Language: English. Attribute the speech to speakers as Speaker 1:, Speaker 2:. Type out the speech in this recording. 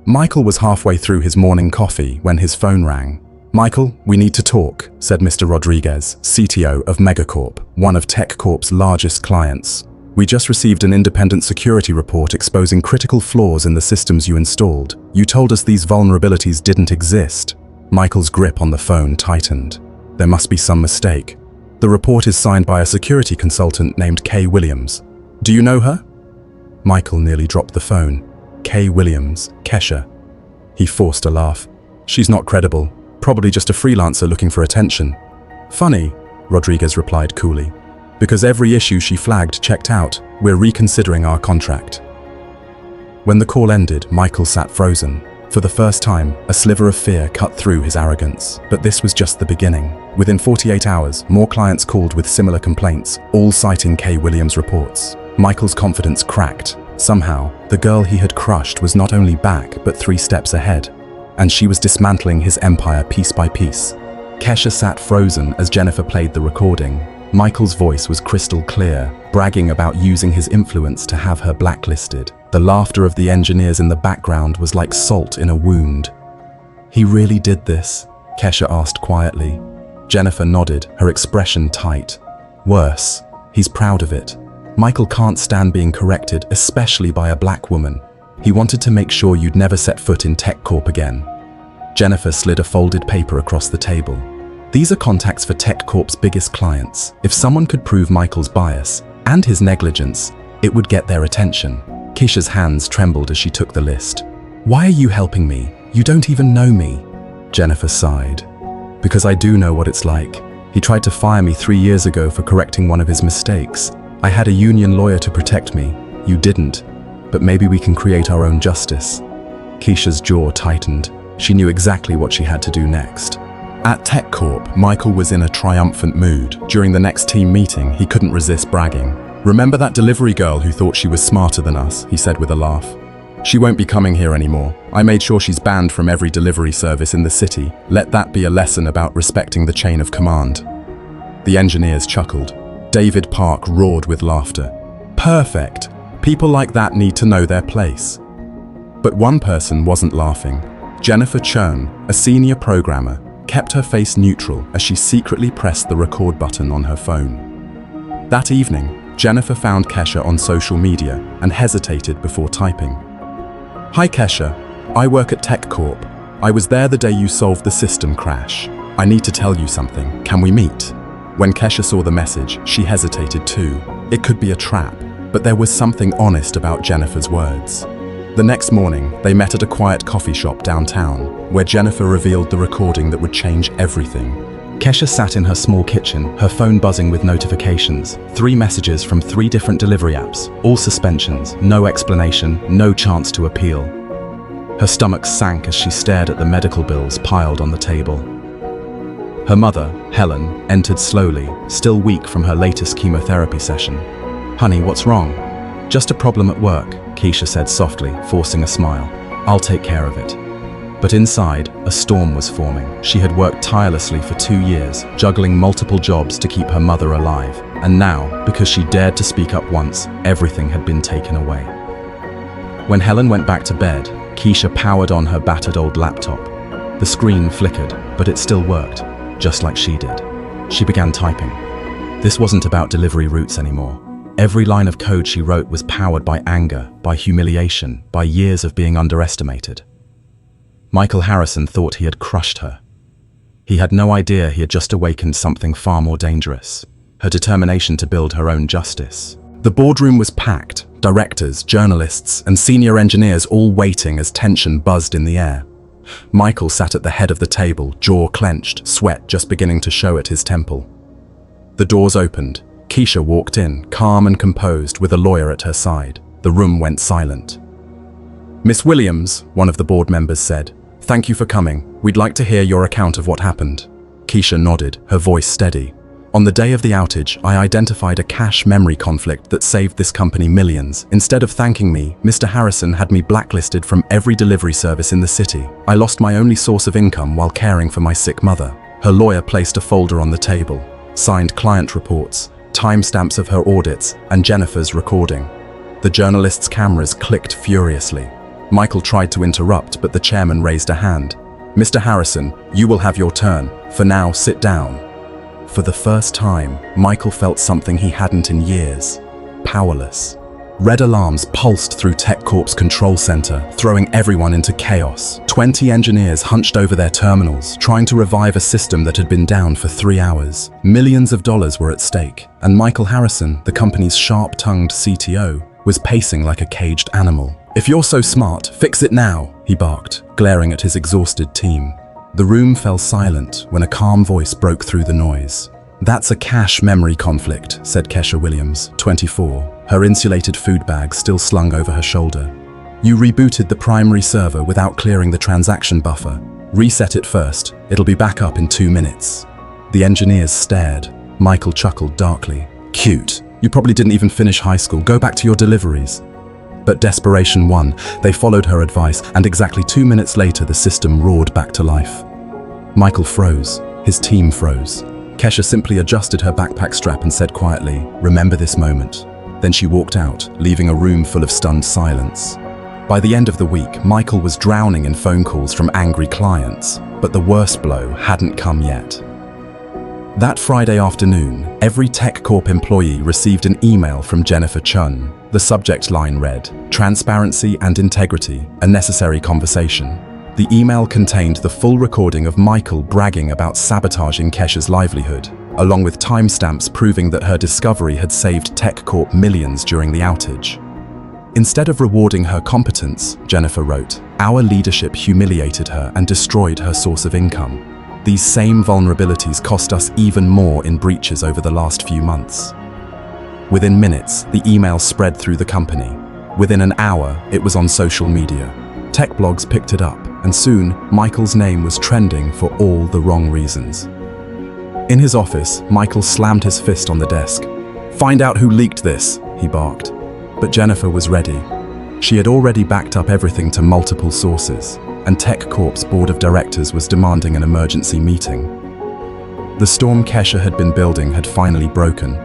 Speaker 1: Michael was halfway through his morning coffee when his phone rang. "Michael, we need to talk," said Mr. Rodriguez, CTO of Megacorp, one of TechCorp's largest clients. "We just received an independent security report exposing critical flaws in the systems you installed. You told us these vulnerabilities didn't exist." Michael's grip on the phone tightened. There must be some mistake. The report is signed by a security consultant named Kay Williams. "Do you know her?" Michael nearly dropped the phone. Kay Williams, Kesha. He forced a laugh. "She's not credible. Probably just a freelancer looking for attention." "Funny," Rodriguez replied coolly. "Because every issue she flagged checked out. We're reconsidering our contract." When the call ended, Michael sat frozen. For the first time, a sliver of fear cut through his arrogance. But this was just the beginning. Within 48 hours, more clients called with similar complaints, all citing Kay Williams' reports. Michael's confidence cracked. Somehow, the girl he had crushed was not only back, but 3 steps ahead. And she was dismantling his empire piece by piece. Kesha sat frozen as Jennifer played the recording. Michael's voice was crystal clear, bragging about using his influence to have her blacklisted. The laughter of the engineers in the background was like salt in a wound. "He really did this?" Kesha asked quietly. Jennifer nodded, her expression tight. "Worse, he's proud of it. Michael can't stand being corrected, especially by a black woman. He wanted to make sure you'd never set foot in TechCorp again." Jennifer slid a folded paper across the table. "These are contacts for TechCorp's biggest clients. If someone could prove Michael's bias and his negligence, it would get their attention." Kesha's hands trembled as she took the list. "Why are you helping me? You don't even know me." Jennifer sighed. "Because I do know what it's like. He tried to fire me 3 years ago for correcting one of his mistakes. I had a union lawyer to protect me. You didn't. But maybe we can create our own justice." Kesha's jaw tightened. She knew exactly what she had to do next. At TechCorp, Michael was in a triumphant mood. During the next team meeting, he couldn't resist bragging. "Remember that delivery girl who thought she was smarter than us?" he said with a laugh. "She won't be coming here anymore. I made sure she's banned from every delivery service in the city. Let that be a lesson about respecting the chain of command." The engineers chuckled. David Park roared with laughter. "Perfect! People like that need to know their place." But one person wasn't laughing. Jennifer Chern, a senior programmer, kept her face neutral as she secretly pressed the record button on her phone. That evening, Jennifer found Kesha on social media and hesitated before typing. "Hi Kesha, I work at TechCorp. I was there the day you solved the system crash. I need to tell you something. Can we meet?" When Kesha saw the message, she hesitated too. It could be a trap, but there was something honest about Jennifer's words. The next morning, they met at a quiet coffee shop downtown, where Jennifer revealed the recording that would change everything. Kesha sat in her small kitchen, her phone buzzing with notifications. 3 messages from 3 different delivery apps, all suspensions, no explanation, no chance to appeal. Her stomach sank as she stared at the medical bills piled on the table. Her mother, Helen, entered slowly, still weak from her latest chemotherapy session. "Honey, what's wrong?" "Just a problem at work," Kesha said softly, forcing a smile. "I'll take care of it." But inside, a storm was forming. She had worked tirelessly for 2 years, juggling multiple jobs to keep her mother alive. And now, because she dared to speak up once, everything had been taken away. When Helen went back to bed, Kesha powered on her battered old laptop. The screen flickered, but it still worked, just like she did. She began typing. This wasn't about delivery routes anymore. Every line of code she wrote was powered by anger, by humiliation, by years of being underestimated. Michael Harrison thought he had crushed her. He had no idea he had just awakened something far more dangerous, her determination to build her own justice. The boardroom was packed, directors, journalists, and senior engineers all waiting as tension buzzed in the air. Michael sat at the head of the table, jaw clenched, sweat just beginning to show at his temple. The doors opened. Kesha walked in, calm and composed, with a lawyer at her side. The room went silent. "Miss Williams," one of the board members said, "thank you for coming. We'd like to hear your account of what happened." Kesha nodded, her voice steady. "On the day of the outage, I identified a cache memory conflict that saved this company millions. Instead of thanking me, Mr. Harrison had me blacklisted from every delivery service in the city. I lost my only source of income while caring for my sick mother." Her lawyer placed a folder on the table, signed client reports, timestamps of her audits, and Jennifer's recording. The journalists' cameras clicked furiously. Michael tried to interrupt, but the chairman raised a hand. "Mr. Harrison, you will have your turn. For now, sit down." For the first time, Michael felt something he hadn't in years: powerless. Red alarms pulsed through TechCorp's control center, throwing everyone into chaos. 20 engineers hunched over their terminals, trying to revive a system that had been down for 3 hours. Millions of dollars were at stake, and Michael Harrison, the company's sharp-tongued CTO, was pacing like a caged animal. "If you're so smart, fix it now," he barked, glaring at his exhausted team. The room fell silent when a calm voice broke through the noise. "That's a cache memory conflict," said Kesha Williams, 24, her insulated food bag still slung over her shoulder. "You rebooted the primary server without clearing the transaction buffer. Reset it first. It'll be back up in 2 minutes." The engineers stared. Michael chuckled darkly. "Cute. You probably didn't even finish high school. Go back to your deliveries." But desperation won. They followed her advice, and exactly 2 minutes later, the system roared back to life. Michael froze. His team froze. Kesha simply adjusted her backpack strap and said quietly, "Remember this moment." Then she walked out, leaving a room full of stunned silence. By the end of the week, Michael was drowning in phone calls from angry clients, but the worst blow hadn't come yet. That Friday afternoon, every TechCorp employee received an email from Jennifer Chun. The subject line read, "Transparency and integrity, a necessary conversation." The email contained the full recording of Michael bragging about sabotaging Kesha's livelihood, along with timestamps proving that her discovery had saved TechCorp millions during the outage. Instead of rewarding her competence, Jennifer wrote, "Our leadership humiliated her and destroyed her source of income. These same vulnerabilities cost us even more in breaches over the last few months." Within minutes, the email spread through the company. Within an hour, it was on social media. Tech blogs picked it up, and soon, Michael's name was trending for all the wrong reasons. In his office, Michael slammed his fist on the desk. "Find out who leaked this," he barked. But Jennifer was ready. She had already backed up everything to multiple sources, and TechCorp's board of directors was demanding an emergency meeting. The storm Kesha had been building had finally broken.